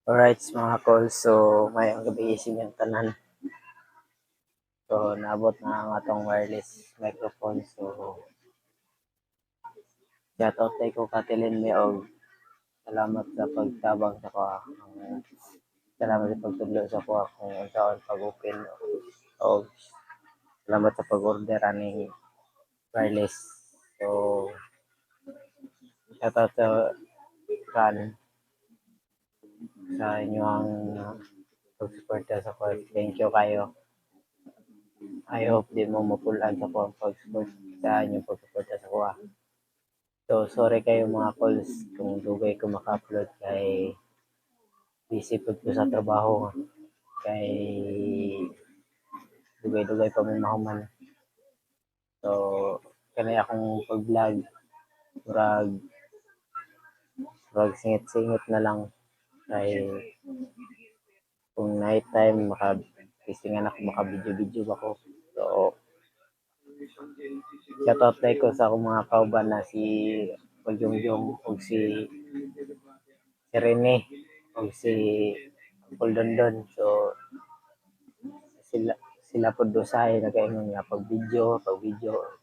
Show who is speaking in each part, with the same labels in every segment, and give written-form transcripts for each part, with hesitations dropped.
Speaker 1: Alright mga calls, so mayong gabi isin yung tanan. So naabot na ang atong wireless microphone. So shoutout tayo ko katilin mi og salamat sa pagtabang sa ko. Salamat sa pagtudlo sa ko kung unsaon pag-open o salamat sa pag-order aning wireless. So shoutout kan sa inyong pag-suporta sa ko. Thank you kayo. I hope di mo mapulan sa ko pag-support sa inyong pag-suporta sa ko. So sorry kayo mga calls kung dugay ko maka-upload kay busy po ko sa trabaho kay dugay-dugay pa may mahuman. So kanay akong pag-vlog murag singit-singit na lang kay kung night time maka-testingan ako maka-video-video ako. So shoutout tayo ko sa akong mga kauban na si Pagyongyong o si Rene o si Uncle Dondon. So sila sila pod usahay nagaingon nga pag video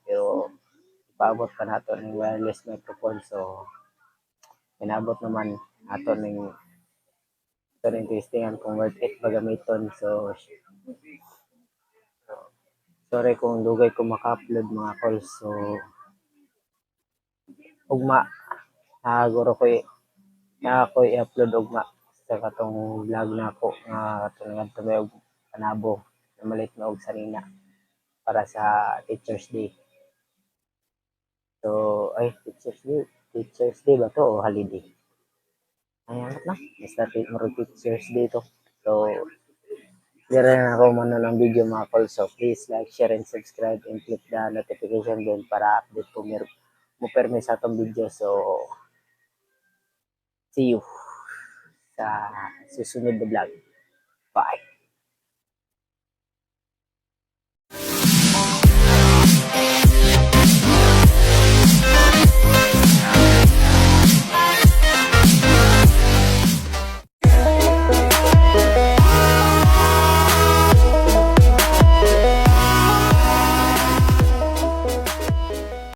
Speaker 1: pero paabot pa nato ng wireless microphone. So inabot naman ato ning ito ning testingan kung worth it ba gamiton. So sorry kung dugay ko maka-upload mga calls. So ugma naguro ko i-upload ugma sa katong vlog nako nga katong ngadto may og panabo na malit na og sanina para sa Teachers Day. So ay Teachers Day ba to o holiday? Ayan na, basta Teachers Day to. So dire na ako man ng video mga calls. So please like, share, and subscribe and click the notification bell para update po mo permi sa atong video. So see you sa susunod na vlog. Bye!